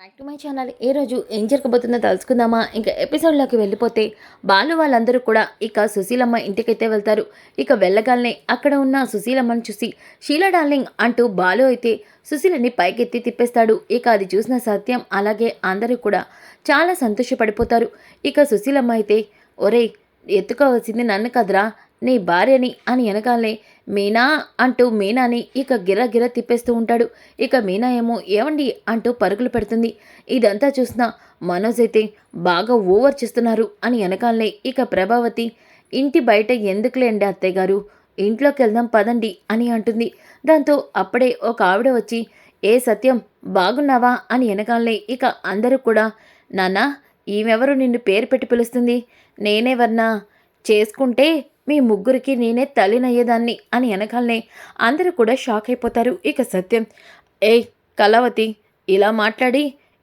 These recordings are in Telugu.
Back to my channel. ఏ రోజు ఏం జరగబోతుందో తెలుసుకుందామా? ఇంకా ఎపిసోడ్లోకి వెళ్ళిపోతే బాలు వాళ్ళందరూ కూడా ఇక సుశీలమ్మ ఇంటికైతే వెళ్తారు. ఇక వెళ్ళగానే అక్కడ ఉన్న సుశీలమ్మని చూసి షీలా డార్లింగ్ అంటూ బాలు అయితే సుశీలని పైకెత్తి తిప్పేస్తాడు. ఇక అది చూసిన సత్యం అలాగే అందరూ కూడా చాలా సంతోషపడిపోతారు. ఇక సుశీలమ్మ అయితే ఒరేయ్, ఎత్తుకోవాల్సింది నన్ను కదరా, నీ భార్యని అని వెనకాలే మీనా అంటూ మీనాని ఇక గిర తిప్పేస్తూ ఉంటాడు. ఇక మీనా ఏమో ఏమండి అంటూ పరుగులు పెడుతుంది. ఇదంతా చూసిన మనోజ్ అయితే బాగా ఓవర్ చేస్తున్నారు అని వెనకాలే ఇక ప్రభావతి ఇంటి బయట ఎందుకులేండి అత్తయ్య గారు, ఇంట్లోకి వెళ్దాం పదండి అని అంటుంది. దాంతో అప్పుడే ఒక ఆవిడ వచ్చి ఏ సత్యం బాగున్నావా అని వెనకాలే ఇక అందరూ కూడా నాన్నా, ఈమెవరు నిన్ను పేరు పెట్టి పిలుస్తుంది, నేనేవర్నా చేసుకుంటే మీ ముగ్గురికి నేనే తల్లినయ్యేదాన్ని అని వెనకాలనే అందరూ కూడా షాక్ అయిపోతారు. ఇక సత్యం ఏయ్ కళావతి, ఇలా మాట్లాడి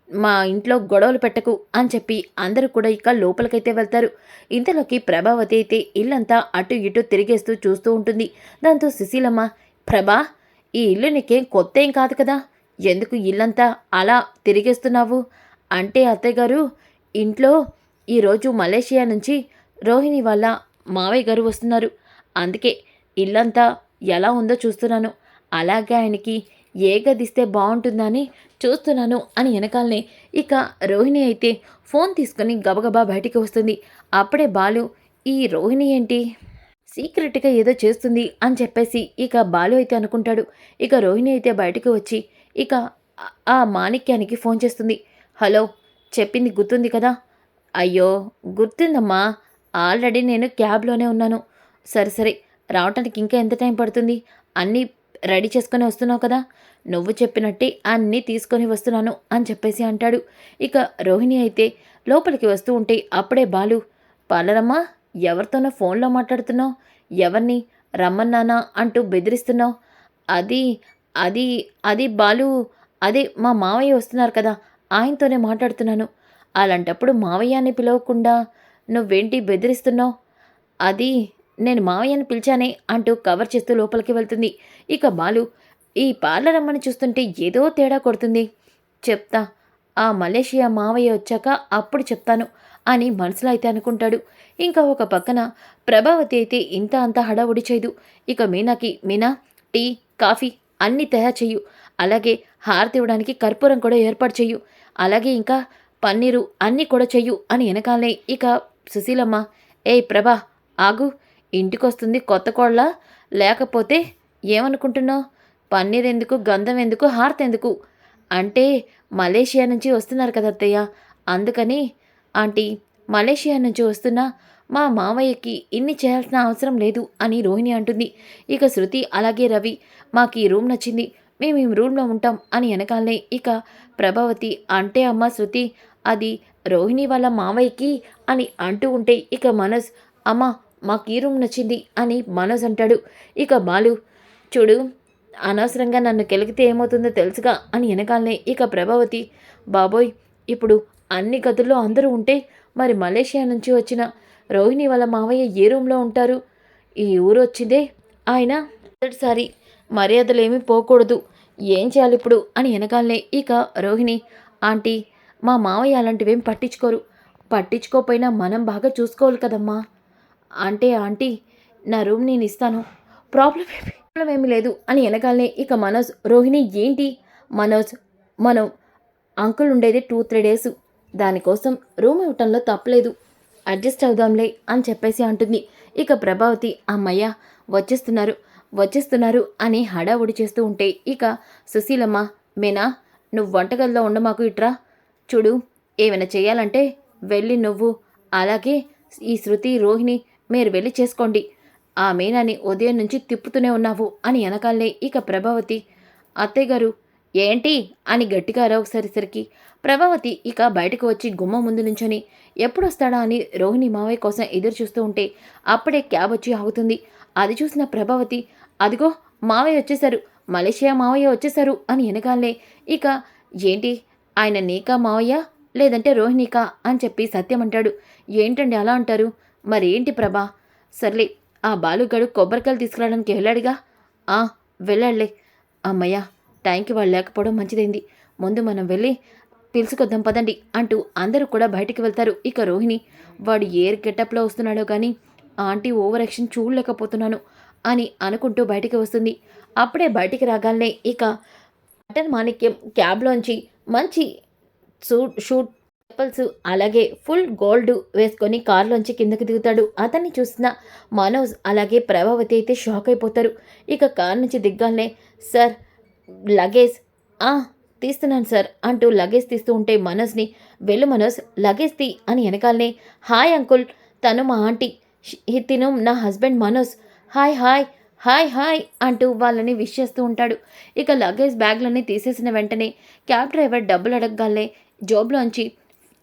మా ఇంట్లో గొడవలు పెట్టకు అని చెప్పి అందరూ కూడా ఇక లోపలికైతే వెళ్తారు. ఇంతలోకి ప్రభావతి అయితే ఇల్లంతా అటు ఇటు తిరిగేస్తూ చూస్తూ ఉంటుంది. దాంతో సుశీలమ్మ, ప్రభా, ఈ ఇల్లు నీకేం కొత్త ఏం కాదు కదా, ఎందుకు ఇల్లంతా అలా తిరిగేస్తున్నావు అంటే అత్తయ్య గారు, ఇంట్లో ఈరోజు మలేషియా నుంచి రోహిణి వాళ్ళ మావయ్య గారు వస్తున్నారు, అందుకే ఇల్లంతా ఎలా ఉందో చూస్తున్నాను, అలాగే ఆయనకి ఏ గదిస్తే బాగుంటుందని చూస్తున్నాను అని వెనకాలనే ఇక రోహిణి అయితే ఫోన్ తీసుకుని గబగబా బయటికి వస్తుంది. అప్పుడే బాలు ఈ రోహిణి ఏంటి సీక్రెట్గా ఏదో చేస్తుంది అని చెప్పేసి ఇక బాలు అయితే అనుకుంటాడు. ఇక రోహిణి అయితే బయటికి వచ్చి ఇక ఆ మాణిక్యానికి ఫోన్ చేస్తుంది. హలో, చెప్పింది గుర్తుంది కదా? అయ్యో గుర్తుందమ్మా, ఆల్రెడీ నేను క్యాబ్లోనే ఉన్నాను. సరే సరే, రావటానికి ఇంకా ఎంత టైం పడుతుంది? అన్నీ రెడీ చేసుకొని వస్తున్నావు కదా, నువ్వు చెప్పినట్టే అన్నీ తీసుకొని వస్తున్నాను అని చెప్పేసి అంటాడు. ఇక రోహిణి అయితే లోపలికి వస్తూ ఉంటే అప్పుడే బాలు, పాలరమ్మా, ఎవరితోనో ఫోన్లో మాట్లాడుతున్నావు, ఎవరిని రమ్మన్నానా అంటూ బెదిరిస్తున్నావు? అది అది అది బాలు, అదే మా మావయ్య వస్తున్నారు కదా, ఆయనతోనే మాట్లాడుతున్నాను. అలాంటప్పుడు మావయ్యని పిలవకుండా నువ్వేంటి బెదిరిస్తున్నావు? అది నేను మావయ్యని పిలిచానే అంటూ కవర్ చేస్తూ లోపలికి వెళ్తుంది. ఇక బాలు, ఈ పార్లర్ అమ్మని చూస్తుంటే ఏదో తేడా కొడుతుంది, చెప్తా, ఆ మలేషియా మావయ్య వచ్చాక అప్పుడు చెప్తాను అని మనసులో అయితే అనుకుంటాడు. ఇంకా ఒక పక్కన ప్రభావతి అయితే ఇంత అంత హడావుడి చేయదు. ఇక మీనాకి, మీనా టీ కాఫీ అన్నీ తయారు చెయ్యు, అలాగే హారతి ఇవ్వడానికి కర్పూరం కూడా ఏర్పాటు చెయ్యు, అలాగే ఇంకా పన్నీరు అన్నీ కూడా చెయ్యు అని వెనకాలే ఇక సుశీలమ్మ, ఏయ్ ప్రభా, ఆగు, ఇంటికొస్తుంది కొత్త కోళ్ళ, లేకపోతే ఏమనుకుంటున్నావు? పన్నీర్ ఎందుకు, గంధం ఎందుకు, హారతి ఎందుకు అంటే మలేషియా నుంచి వస్తున్నారు కదా అత్తయ్య, అందుకని. ఆంటీ, మలేషియా నుంచి వస్తున్నా మా మావయ్యకి ఇన్ని చేయాల్సిన అవసరం లేదు అని రోహిణి అంటుంది. ఇక శృతి అలాగే రవి, మాకు ఈ రూమ్ నచ్చింది, మేము ఈ రూమ్లో ఉంటాం అని వెనకాలనే ఇక ప్రభావతి, అంటే అమ్మ శృతి, అది రోహిణి వాళ్ళ మావయ్యకి అని అంటూ ఉంటే ఇక మనోజ్, అమ్మ మాకు ఈ రూమ్ నచ్చింది అని మనోజ్ అంటాడు. ఇక బాలు, చూడు, అనవసరంగా నన్ను కెలికితే ఏమవుతుందో తెలుసుగా అని వెనకాలనే ఇక ప్రభావతి, బాబోయ్, ఇప్పుడు అన్ని గదుల్లో అందరూ ఉంటే మరి మలేషియా నుంచి వచ్చిన రోహిణి వాళ్ళ మావయ్య ఏ రూమ్లో ఉంటారు? ఈ ఊరు వచ్చిందే ఆయన మొదటిసారి, మర్యాదలేమీ పోకూడదు, ఏం చేయాలి ఇప్పుడు అని వెనకాలనే ఇక రోహిణి, ఆంటీ, మా మావయ్య అలాంటివేం పట్టించుకోరు, పట్టించుకోపోయినా మనం బాగా చూసుకోవాలి కదమ్మా, అంటే ఆంటీ, నా రూమ్ నేను ఇస్తాను, ప్రాబ్లం ఏమీ లేదు అని వెనకాలనే ఇక మనోజ్, రోహిణి ఏంటి మనోజ్, మనం అంకుల్ ఉండేది 2-3 డేస్, దానికోసం రూమ్ ఇవ్వటంలో తప్పలేదు, అడ్జస్ట్ అవుదాంలే అని చెప్పేసి అంటుంది. ఇక ప్రభావతి, అమ్మయ్య వచ్చేస్తున్నారు వచ్చేస్తున్నారు అని హడావుడి చేస్తూ ఉంటే ఇక సుశీలమ్మ, మీనా, నువ్వు వంటగదిలో ఉండ, మాకు ఇట్రా, చూడు, ఏమైనా చేయాలంటే వెళ్ళి నువ్వు అలాగే ఈ శృతి రోహిణి మీరు వెళ్ళి చేసుకోండి, ఆ మీనాని ఉదయం నుంచి తిప్పుతూనే ఉన్నావు అని వెనకాలనే ఇక ప్రభావతి, అత్తయ్య గారు ఏంటి అని గట్టిగా అరవసరిసరికి ప్రభావతి ఇక బయటకు వచ్చి గుమ్మ ముందు నుంచొని ఎప్పుడొస్తాడా అని రోహిణి మావయ్య కోసం ఎదురు చూస్తూ ఉంటే అప్పుడే క్యాబ్ వచ్చి ఆగుతుంది. అది చూసిన ప్రభావతి, అదిగో మావయ్య వచ్చేశారు, మలేషియా మావయ్య వచ్చేశారు అని వెనకాలనే ఇక ఏంటి, ఆయన నీకా మావయ్య లేదంటే రోహిణికా అని చెప్పి సత్యం అంటాడు. ఏంటండి అలా అంటారు? మరేంటి ప్రభా, సర్లే, ఆ బాలుగాడు కొబ్బరికాయలు తీసుకురావడానికి వెళ్ళాడుగా, వెళ్ళాడులే, అమ్మయ్య టైంకి వాళ్ళు లేకపోవడం మంచిదైంది, ముందు మనం వెళ్ళి పిలుచుకొద్దాం పదండి అంటూ అందరూ కూడా బయటికి వెళ్తారు. ఇక రోహిణి వాడు ఏ గెటప్లో వస్తున్నాడో కానీ ఆంటీ ఓవర్ యాక్షన్ చూడలేకపోతున్నాను అని అనుకుంటూ బయటికి వస్తుంది. అప్పుడే బయటికి రాగానే ఇక బటన్ మాణిక్యం క్యాబ్లోంచి మంచి షూట్ చెప్పల్స్ అలాగే ఫుల్ గోల్డ్ వేసుకొని కారులోంచి కిందకి దిగుతాడు. అతన్ని చూసిన మనోజ్ అలాగే ప్రభావతి అయితే షాక్ అయిపోతారు. ఇక కారు నుంచి దిగ్గానే సార్ లగేజ్ తీస్తున్నాను సార్ అంటూ లగేజ్ తీస్తూ ఉంటే మనోజ్ని వెళ్ళు మనోజ్ లగేజ్ తీ అని వెనకాలనే హాయ్ అంకుల్ తను మా ఆంటీ తిను నా husband Manoj hi hi hi hi అంటూ వాళ్ళని విష్ చేస్తూ ఉంటాడు. ఇక లగేజ్ బ్యాగ్లన్నీ తీసేసిన వెంటనే క్యాబ్ డ్రైవర్ డబ్బులు అడగగానే జోబులోంచి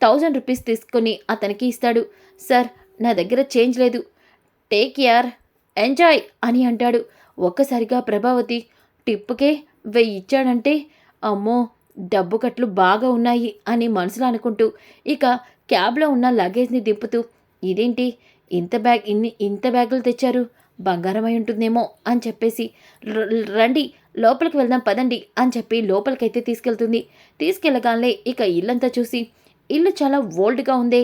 1000 రూపీస్ తీసుకొని అతనికి ఇస్తాడు. సార్ నా దగ్గర చేంజ్ లేదు, టేక్ కేర్ ఎంజాయ్ అని అంటాడు. ఒక్కసారిగా ప్రభావతి టిప్పుకే 1000 ఇచ్చాడంటే అమ్మో డబ్బు కట్లు బాగా ఉన్నాయి అని మనసులో అనుకుంటూ ఇక క్యాబ్లో ఉన్న లగేజ్ని దింపుతూ ఇదేంటి ఇంత బ్యాగులు తెచ్చారు, బంగారం అయి ఉంటుందేమో అని చెప్పేసి రండి లోపలికి వెళ్దాం పదండి అని చెప్పి లోపలికైతే తీసుకెళ్తుంది. తీసుకెళ్ళగానే ఇక ఇల్లంతా చూసి ఇల్లు చాలా ఓల్డ్గా ఉందే,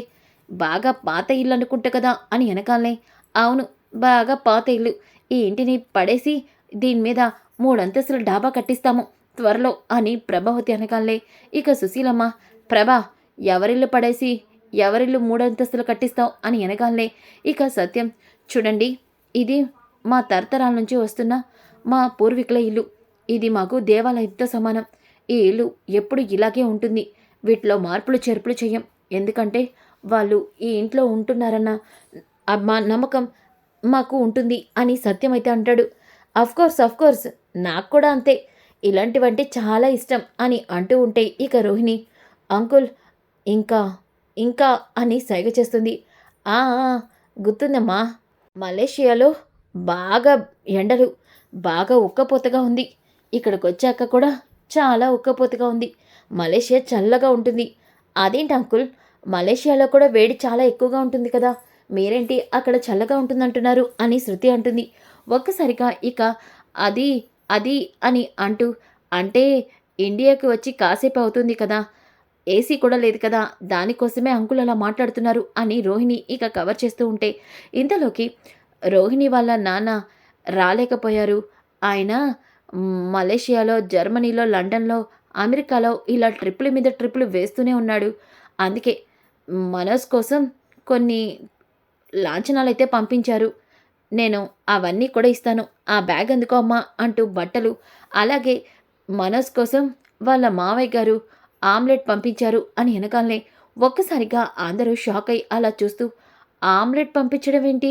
బాగా పాత ఇల్లు అనుకుంటా కదా అని వెనకాలనే అవును బాగా పాత ఇల్లు, ఈ ఇంటిని పడేసి దీని మీద 3 అంతస్తుల డాబా కట్టిస్తాము త్వరలో అని ప్రభావతి అనగానే ఇక సుశీలమ్మ ప్రభా ఎవరిల్లు పడేసి ఎవరిల్లు 3 అంతస్తులు కట్టిస్తావు అని అనగానే ఇక సత్యం చూడండి ఇది మా తరతరాల నుంచి వస్తున్న మా పూర్వీకుల ఇల్లు, ఇది మాకు దేవాలయంతో సమానం, ఈ ఇల్లు ఎప్పుడు ఇలాగే ఉంటుంది, వీటిలో మార్పులు చేర్పులు చేయం, ఎందుకంటే వాళ్ళు ఈ ఇంట్లో ఉంటున్నారన్న మా నమ్మకం మాకు ఉంటుంది అని సత్యం అయితే అంటాడు. అఫ్కోర్స్ నాకు కూడా అంతే, ఇలాంటివంటే చాలా ఇష్టం అని అంటూ ఉంటే ఇక రోహిణి అంకుల్ ఇంకా ఇంకా అని సైగ చేస్తుంది. ఆ గుర్తుందమ్మా మలేషియాలో బాగా ఎండలు బాగా ఉక్కపోతగా ఉంది, ఇక్కడికి వచ్చాక కూడా చాలా ఉక్కపోతగా ఉంది, మలేషియా చల్లగా ఉంటుంది. అదేంటి అంకుల్ మలేషియాలో కూడా వేడి చాలా ఎక్కువగా ఉంటుంది కదా, మీరేంటి అక్కడ చల్లగా ఉంటుందంటున్నారు అని శృతి అంటుంది. ఒక్కసారిగా ఇక అది అది అని అంటూ అంటే ఇండియాకి వచ్చి కాసేపు అవుతుంది కదా, ఏసీ కూడా లేదు కదా, దానికోసమే అంకుల్ అలా మాట్లాడుతున్నారు అని రోహిణి ఇక కవర్ చేస్తూ ఉంటే ఇంతలోకి రోహిణి వాళ్ళ నాన్న రాలేకపోయారు. ఆయన మలేషియాలో జర్మనీలో లండన్లో అమెరికాలో ఇలా ట్రిప్పుల మీద ట్రిప్పులు వేస్తూనే ఉన్నాడు. అందుకే మనోజ్ కోసం కొన్ని లాంఛనాలు అయితే పంపించారు, నేను అవన్నీ కూడా ఇస్తాను, ఆ బ్యాగ్ అందుకో అమ్మా అంటూ బట్టలు అలాగే మనోజ్ కోసం వాళ్ళ మావయ్య గారు ఆమ్లెట్ పంపించారు అని వెనకాలనే ఒక్కసారిగా అందరూ షాక్ అయి అలా చూస్తూ ఆమ్లెట్ పంపించడం ఏంటి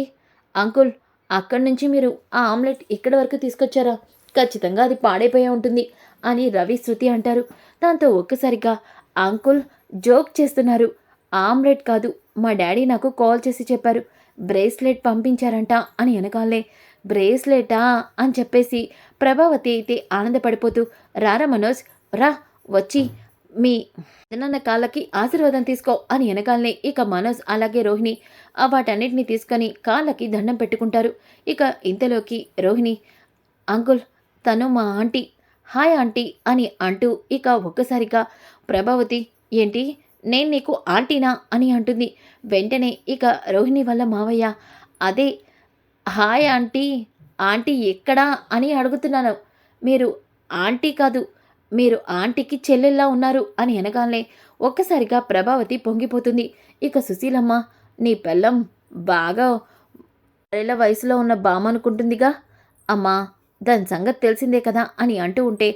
అంకుల్, అక్కడి నుంచి మీరు ఆ ఆమ్లెట్ ఇక్కడి వరకు తీసుకొచ్చారా, ఖచ్చితంగా అది పాడైపోయే ఉంటుంది అని రవి శృతి అంటారు. దాంతో ఒక్కసారిగా అంకుల్ జోక్ చేస్తున్నారు, ఆమ్లెట్ కాదు మా డాడీ నాకు కాల్ చేసి చెప్పారు బ్రేస్లెట్ పంపించారంట అని వెనకాలే బ్రేస్లెటా అని చెప్పేసి ప్రభావతి అయితే ఆనందపడిపోతూ రారా మనోజ్ రా వచ్చి మీ పెదనాన్న కాళ్ళకి ఆశీర్వాదం తీసుకో అని వెనకాలనే ఇక మనోజ్ అలాగే రోహిణి వాటన్నిటిని తీసుకొని కాళ్ళకి దండం పెట్టుకుంటారు. ఇక ఇంతలోకి రోహిణి అంకుల్ తను మా ఆంటీ, హాయ్ ఆంటీ అని అంటూ ఇక ఒక్కసారిగా ప్రభావతి ఏంటి నేను నీకు ఆంటీనా అని అంటుంది. వెంటనే ఇక రోహిణి వల్ల మావయ్య అదే హాయ్ ఆంటీ, ఆంటీ ఎక్కడా అని అడుగుతున్నాను, మీరు ఆంటీ కాదు మీరు ఆంటీకి చెల్లెల్లా ఉన్నారు అని అనగానే ఒక్కసారిగా ప్రభావతి పొంగిపోతుంది. ఇక సుశీలమ్మ నీ పెళ్ళం బాగా 6 వయసులో ఉన్న బామనుకుంటుందిగా అమ్మా, దాని సంగతి తెలిసిందే కదా అని అంటూ ఉంటే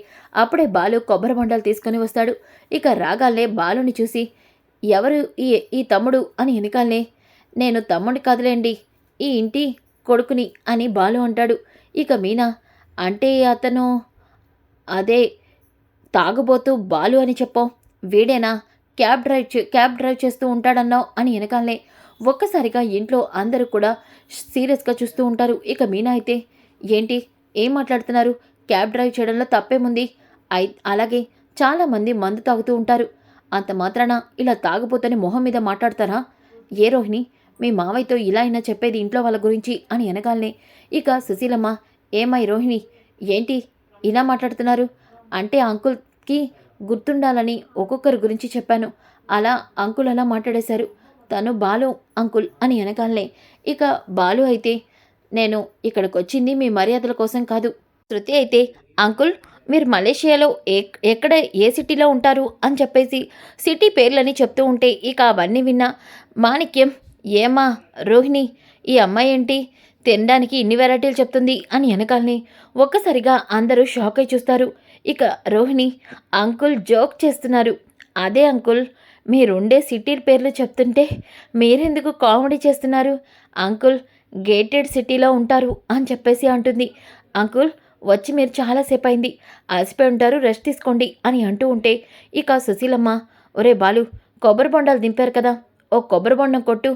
అప్పుడే బాలు కొబ్బరి బొండాలు తీసుకొని వస్తాడు. ఇక రాగాలే బాలుని చూసి ఎవరు ఈ తమ్ముడు అని వెనకాలనే నేను తమ్ముడి కాదులేండి ఈ ఇంటి కొడుకుని అని బాలు అంటాడు. ఇక మీనా అంటే అతను అదే తాగుబోతూ బాలు అని చెప్పావు, వీడేనా క్యాబ్ డ్రైవ్ చేస్తూ ఉంటాడన్నావు అని వెనకాలనే ఒక్కసారిగా ఇంట్లో అందరూ కూడా సీరియస్గా చూస్తూ ఉంటారు. ఇక మీనా అయితే ఏంటి ఏం మాట్లాడుతున్నారు, క్యాబ్ డ్రైవ్ చేయడంలో తప్పేముంది, అలాగే చాలామంది మందు తాగుతూ ఉంటారు, అంత మాత్రాన ఇలా తాగుపోతని మొహం మీద మాట్లాడతారా, ఏ రోహిణి మీ మావయ్యతో ఇలా అయినా చెప్పేది ఇంట్లో వాళ్ళ గురించి అని వెనకాలనే ఇక సుశీలమ్మ ఏమై రోహిణి ఏంటి ఇలా మాట్లాడుతున్నారు, అంటే అంకుల్కి గుర్తుండాలని ఒక్కొక్కరి గురించి చెప్పాను. అలా అంకుల్ అలా మాట్లాడేశారు. తను బాలు అంకుల్ అని అనగానే ఇక బాలు అయితే నేను ఇక్కడికొచ్చింది మీ మర్యాదల కోసం కాదు. శృతి అయితే అంకుల్ మీరు మలేషియాలో ఎక్కడ ఏ సిటీలో ఉంటారు అని చెప్పేసి సిటీ పేర్లని చెప్తూ ఉంటే ఇక అవన్నీ విన్న మాణిక్యం ఏమా రోహిణి ఈ అమ్మాయి ఏంటి తినడానికి ఇన్ని వెరైటీలు చెప్తుంది అని వెనకాలని ఒక్కసారిగా అందరూ షాక్ అయి చూస్తారు. ఇక రోహిణి అంకుల్ జోక్ చేస్తున్నారు. అదే అంకుల్ మీరుండే సిటీ పేర్లు చెప్తుంటే మీరెందుకు కామెడీ చేస్తున్నారు? అంకుల్ గేటెడ్ సిటీలో ఉంటారు అని చెప్పేసి అంటుంది. అంకుల్ వచ్చి మీరు చాలాసేపు అయింది, అలసిపోయి ఉంటారు, రెస్ట్ తీసుకోండి అని అంటూ ఉంటే ఇక సుశీలమ్మ ఒరే బాలు కొబ్బరి బొండాలు దింపారు కదా, ఓ కొబ్బరి బొండం కొట్టు,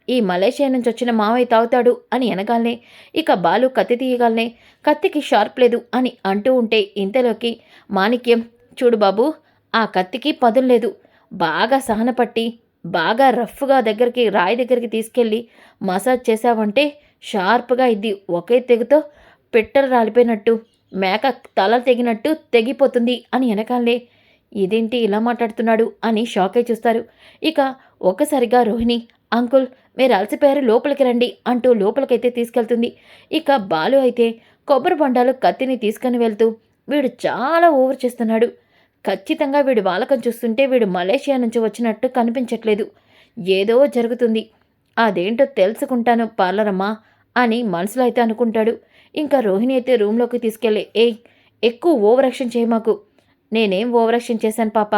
ఈ మలేషియా నుంచి వచ్చిన మావయ్య తాగుతాడు అని అనగానే ఇక బాలు కత్తి తీయగానే కత్తికి షార్ప్ లేదు అని అంటూ ఉంటే ఇంతలోకి మాణిక్యం చూడు బాబు ఆ కత్తికి పదులు లేదు, బాగా సహనపట్టి బాగా రఫ్గా రాయి దగ్గరికి తీసుకెళ్ళి మసాజ్ చేసావంటే షార్ప్గా ఇది ఒకే తెగుతో పిట్టలు రాలిపోయినట్టు మేక తల తెగినట్టు తెగిపోతుంది అని వెనకాలే ఇదేంటి ఇలా మాట్లాడుతున్నాడు అని షాక్ అయి చూస్తారు. ఇక ఒక్కసారిగా రోహిణి అంకుల్ మీరు అలసిపోయారు లోపలికి రండి అంటూ లోపలికైతే తీసుకెళ్తుంది. ఇక బాలు అయితే కొబ్బరి బొండాలు కత్తిని తీసుకుని వెళ్తూ వీడు చాలా ఓవర్ చేస్తున్నాడు, ఖచ్చితంగా వీడు వాలకం చూస్తుంటే వీడు మలేషియా నుంచి వచ్చినట్టు కనిపించట్లేదు, ఏదో జరుగుతుంది, అదేంటో తెలుసుకుంటాను పార్లరమ్మా అని మనసులో అయితే అనుకుంటాడు. ఇంకా రోహిణి అయితే రూమ్లోకి తీసుకెళ్ళి ఎక్కువ ఓవర్ యాక్షన్ చేయమాకు, నేనేం ఓవర్ యాక్షన్ చేశాను పాప,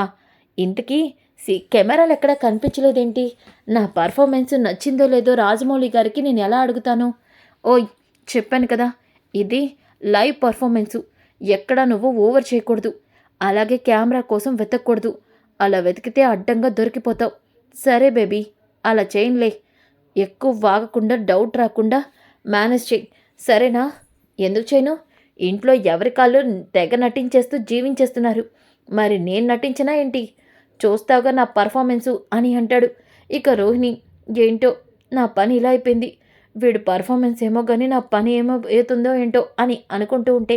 ఇంతకీ కెమెరాలు ఎక్కడా కనిపించలేదేంటి, నా పర్ఫార్మెన్స్ నచ్చిందో లేదో రాజమౌళి గారికి నేను ఎలా అడుగుతాను? ఓయ్ చెప్పాను కదా ఇది లైవ్ పర్ఫార్మెన్సు, ఎక్కడా నువ్వు ఓవర్ చేయకూడదు, అలాగే కెమెరా కోసం వెతకూడదు, అలా వెతికితే అడ్డంగా దొరికిపోతావు. సరే బేబీ అలా చేయనులే, ఎక్కువ వాగకుండా డౌట్ రాకుండా మేనేజ్ చేయి సరేనా? ఎందుకు చేయను, ఇంట్లో ఎవరి కాళ్ళు తెగ నటించేస్తూ జీవించేస్తున్నారు, మరి నేను నటించినా ఏంటి, చూస్తావుగా నా పర్ఫార్మెన్సు అని అంటాడు. ఇక రోహిణి ఏంటో నా పని ఇలా అయిపోయింది, వీడు పర్ఫార్మెన్స్ ఏమో కానీ నా పని ఏమో అవుతుందో ఏంటో అని అనుకుంటూ ఉంటే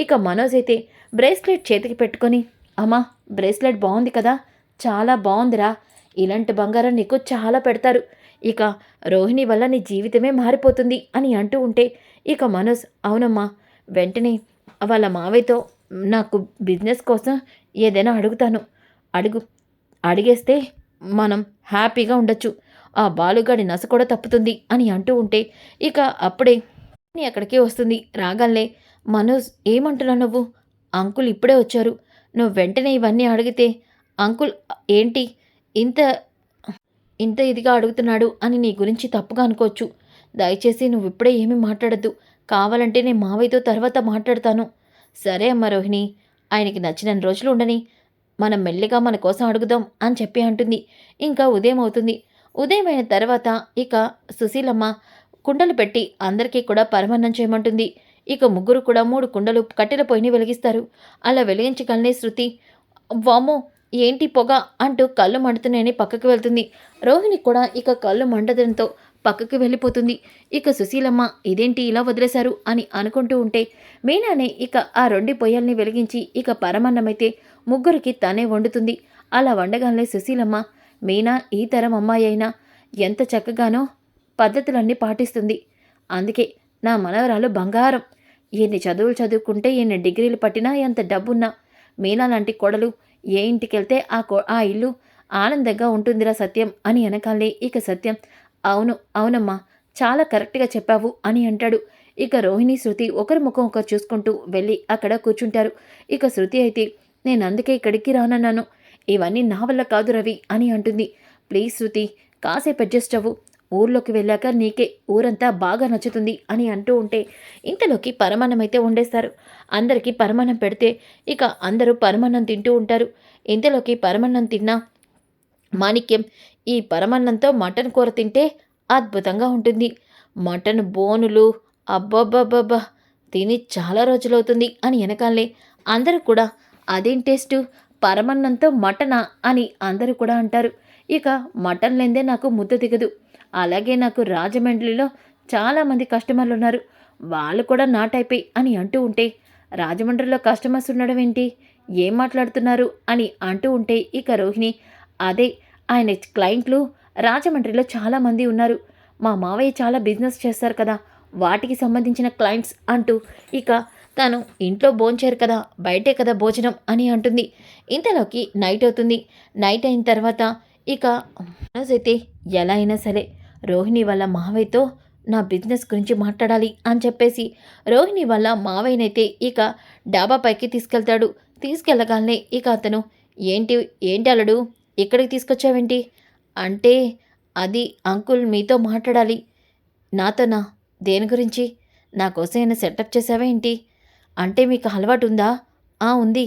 ఇక మనోజ్ అయితే బ్రేస్లెట్ చేతికి పెట్టుకొని అమ్మా బ్రేస్లెట్ బాగుంది కదా, చాలా బాగుందిరా, ఇలాంటి బంగారం నీకు చాలా పెడతారు, ఇక రోహిణి వల్ల నీ జీవితమే మారిపోతుంది అని అంటూ ఉంటే ఇక మనోజ్ అవునమ్మా వెంటనే వాళ్ళ మావయ్యతో నాకు బిజినెస్ కోసం ఏదైనా అడుగుతాను, అడిగేస్తే మనం హ్యాపీగా ఉండొచ్చు, ఆ బాలుగాడి నస కూడా తప్పుతుంది అని అంటూ ఉంటే ఇక అప్పుడే అక్కడికే వస్తుంది. రాగాలే మనోజ్ ఏమంటున్నావు నువ్వు, అంకుల్ ఇప్పుడే వచ్చారు, నువ్వు వెంటనే ఇవన్నీ అడిగితే అంకుల్ ఏంటి ఇంత ఇంత ఇదిగా అడుగుతున్నాడు అని నీ గురించి తప్పుగా అనుకోవచ్చు, దయచేసి నువ్వు ఇప్పుడే ఏమీ మాట్లాడద్దు, కావాలంటే నేను మావయ్యతో తర్వాత మాట్లాడతాను. సరే అమ్మ రోహిణి ఆయనకి నచ్చిన రోజులు ఉండని, మనం మెల్లిగా మన కోసం అడుగుదాం అని చెప్పి అంటుంది. ఇంకా ఉదయం అవుతుంది. ఉదయం అయిన తర్వాత ఇక సుశీలమ్మ కుండలు పెట్టి అందరికీ కూడా పరమాన్నం చేయమంటుంది. ఇక ముగ్గురు కూడా 3 కుండలు కట్టెల పొయ్యిని వెలిగిస్తారు. అలా వెలిగించగలనే శృతి వామ్మో ఏంటి పొగ అంటూ కళ్ళు మండుతున్నాయని పక్కకు వెళ్తుంది. రోహిణి కూడా ఇక కళ్ళు మండడంతో పక్కకి వెళ్ళిపోతుంది. ఇక సుశీలమ్మ ఇదేంటి ఇలా వదిలేశారు అని అనుకుంటూ ఉంటే మీనానే ఇక ఆ 2 పొయ్యల్ని వెలిగించి ఇక పరమన్నమైతే ముగ్గురికి తనే వండుతుంది. అలా వండగానే సుశీలమ్మ మీనా ఈ తరం అమ్మాయి అయినా ఎంత చక్కగానో పద్ధతులన్నీ పాటిస్తుంది, అందుకే నా మనవరాలు బంగారం, ఎన్ని చదువులు చదువుకుంటే ఎన్ని డిగ్రీలు పట్టినా ఎంత డబ్బున్నా మీనా లాంటి కోడలు ఏ ఇంటికెళ్తే ఆ ఇల్లు ఆనందంగా ఉంటుందిరా సత్యం అని అనకాలే ఇక సత్యం అవునమ్మా చాలా కరెక్ట్గా చెప్పావు అని అంటాడు. ఇక రోహిణి శృతి ఒకరి ముఖం ఒకరు చూసుకుంటూ వెళ్ళి అక్కడ కూర్చుంటారు. ఇక శృతి అయితే నేను అందుకే ఇక్కడికి రానన్నాను, ఇవన్నీ నా వల్ల కాదు రవి అని అంటుంది. ప్లీజ్ శృతి కాసేపు అడ్జస్ట్ అవ్వు, ఊర్లోకి వెళ్ళాక నీకే ఊరంతా బాగా నచ్చుతుంది అని అంటూ ఉంటే ఇంతలోకి పరమాన్నం అయితే వండేస్తారు. అందరికీ పరమాన్నం పెడితే ఇక అందరూ పరమాన్నం తింటూ ఉంటారు. ఇంతలోకి పరమాన్నం తిన్నా మాణిక్యం ఈ పరమాన్నంతో మటన్ కూర తింటే అద్భుతంగా ఉంటుంది, మటన్ బోనులు అబ్బబ్బబ్బబ్బా తిని చాలా రోజులవుతుంది అని వెనకాలే అందరూ కూడా అదేం టేస్టు పరమన్నంతో మటనా అని అందరూ కూడా అంటారు. ఇక మటన్ లేదే నాకు ముద్ద దిగదు, అలాగే నాకు రాజమండ్రిలో చాలామంది కస్టమర్లు ఉన్నారు, వాళ్ళు కూడా నా టైపే అని అంటూ ఉంటే రాజమండ్రిలో కస్టమర్స్ ఉండడం ఏంటి, ఏం మాట్లాడుతున్నారు అని అంటూ ఉంటే ఇక రోహిణి, అదే ఆయన క్లయింట్లు రాజమండ్రిలో చాలామంది ఉన్నారు. మా మావయ్య చాలా బిజినెస్ చేస్తారు కదా, వాటికి సంబంధించిన క్లయింట్స్ అంటూ ఇక తను ఇంట్లో భోంచేరు కదా, బయటే కదా భోజనం అని అంటుంది. ఇంతలోకి నైట్ అవుతుంది. నైట్ అయిన తర్వాత ఇక మనోజ్ అయితే ఎలా అయినా సరే రోహిణి వాళ్ళ మావయ్యతో నా బిజినెస్ గురించి మాట్లాడాలి అని చెప్పేసి రోహిణి వాళ్ళ మావయ్యనైతే ఇక డాబా పైకి తీసుకెళ్తాడు. తీసుకెళ్ళగానే ఇక అతను, ఏంటి ఏంటి అల్లుడు, ఇక్కడికి తీసుకొచ్చావేంటి అంటే, అది అంకుల్ మీతో మాట్లాడాలి. నాతోనా? దేని గురించి? నా కోసం ఏమైనా సెటప్ చేసావా ఏంటి? అంటే మీకు అలవాటు ఉందా? ఆ, ఉంది.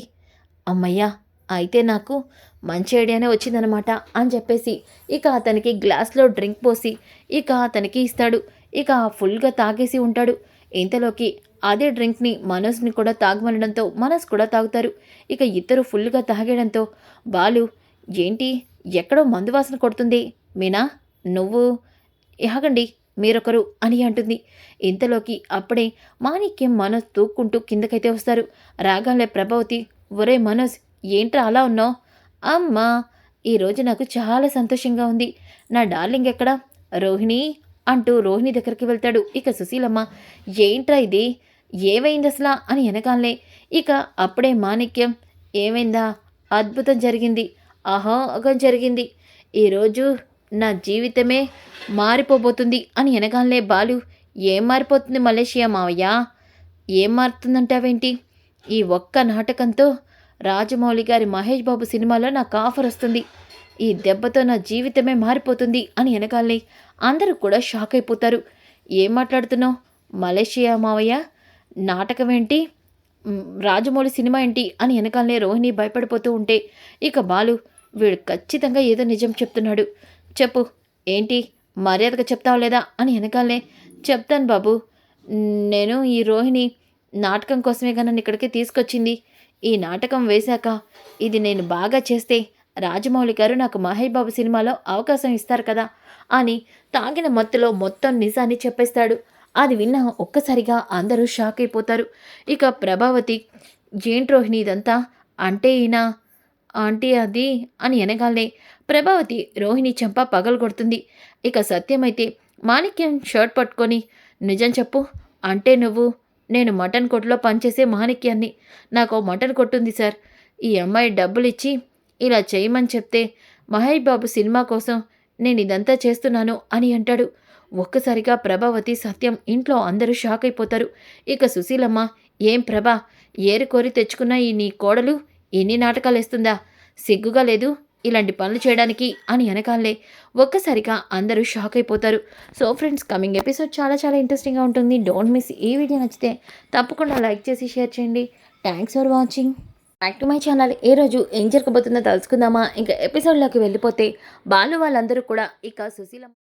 అమ్మయ్యా! అయితే నాకు మంచి ఐడియానే వచ్చిందనమాట అని చెప్పేసి ఇక అతనికి గ్లాస్లో డ్రింక్ పోసి ఇక అతనికి ఇస్తాడు. ఇక ఫుల్గా తాగేసి ఉంటాడు. ఇంతలోకి అదే డ్రింక్ని మనోజ్ని కూడా తాగమనడంతో మనోజ్ కూడా తాగుతారు. ఇక ఇద్దరు ఫుల్గా తాగేయడంతో బాలు, ఏంటి ఎక్కడో మందు వాసన కొడుతుంది, మీనా నువ్వు ఆగండి మీరొకరు అని అంటుంది. ఇంతలోకి అప్పుడే మాణిక్యం మనోజ్ తూక్కుంటూ కిందకైతే వస్తారు. రాగానే ప్రభావతి, ఒరే మనోజ్, ఏంట్రా అలా ఉన్నావు? అమ్మా, ఈరోజు నాకు చాలా సంతోషంగా ఉంది. నా డార్లింగ్ ఎక్కడా? రోహిణి అంటూ రోహిణి దగ్గరికి వెళ్తాడు. ఇక సుశీలమ్మ, ఏంట్రా ఇది, ఏమైంది అసలా అని వెనకాలనే ఇక అప్పుడే మాణిక్యం, ఏమైందా? అద్భుతం జరిగింది, అహోగం జరిగింది, ఈరోజు నా జీవితమే మారిపోబోతుంది అని వెనకాలనే బాలు, ఏం మారిపోతుంది మలేషియా మావయ్య, ఏం మారుతుందంటావేంటి? ఈ ఒక్క నాటకంతో రాజమౌళి గారి మహేష్ బాబు సినిమాలో నాకు ఆఫర్ వస్తుంది, ఈ దెబ్బతో నా జీవితమే మారిపోతుంది అని వెనకాలనే అందరూ కూడా షాక్ అయిపోతారు. ఏం మాట్లాడుతున్నావు మలేషియా మావయ్య, నాటకం ఏంటి, రాజమౌళి సినిమా ఏంటి అని వెనకాలనే రోహిణి భయపడిపోతూ ఉంటే ఇక బాలు, వీడు ఖచ్చితంగా ఏదో నిజం చెప్తున్నాడు, చెప్పు ఏంటి, మర్యాదగా చెప్తావు లేదా అని వెనకాలనే, చెప్తాను బాబు, నేను ఈ రోహిణి నాటకం కోసమే కానీ నన్ను ఇక్కడికి తీసుకొచ్చింది. ఈ నాటకం వేశాక ఇది నేను బాగా చేస్తే రాజమౌళి గారు నాకు మహేష్ బాబు సినిమాలో అవకాశం ఇస్తారు కదా అని తాగిన మత్తులో మొత్తం నిజాన్ని చెప్పేస్తాడు. అది విన్న ఒక్కసారిగా అందరూ షాక్ అయిపోతారు. ఇక ప్రభావతి, ఏంటి రోహిణి ఇదంతా, అంటే ఈయన ఆంటీ అది అని వెనగాలనే ప్రభావతి రోహిణి చెంప పగలగొడుతుంది. ఇక సత్యమైతే మాణిక్యం షర్ట్ పట్టుకొని, నిజం చెప్పు, అంటే నువ్వు, నేను మటన్ కొట్టులో పనిచేసే మాణిక్యాన్ని, నాకు మటన్ కొట్టుంది సార్, ఈ అమ్మాయి డబ్బులు ఇచ్చి ఇలా చేయమని చెప్తే మహేష్ బాబు సినిమా కోసం నేను ఇదంతా చేస్తున్నాను అని అంటాడు. ఒక్కసారిగా ప్రభావతి, సత్యం, ఇంట్లో అందరూ షాక్ అయిపోతారు. ఇక సుశీలమ్మ, ఏం ప్రభా, ఏరుకోరి తెచ్చుకున్న ఈ నీ కోడలు ఎన్ని నాటకాలు వేస్తుందా, సిగ్గుగా లేదు ఇలాంటి పనులు చేయడానికి అని వెనకాలే ఒక్కసారిగా అందరూ షాక్ అయిపోతారు. సో ఫ్రెండ్స్, కమింగ్ ఎపిసోడ్ చాలా చాలా ఇంట్రెస్టింగ్గా ఉంటుంది. Don't miss. ఈ వీడియో నచ్చితే తప్పకుండా లైక్ చేసి షేర్ చేయండి. Thanks for watching. Back to my channel. ఏ రోజు ఏం జరగబోతుందో తెలుసుకుందామా? ఇంకా ఎపిసోడ్లోకి వెళ్ళిపోతే బాలు వాళ్ళందరూ కూడా ఇక సుశీలమ్మ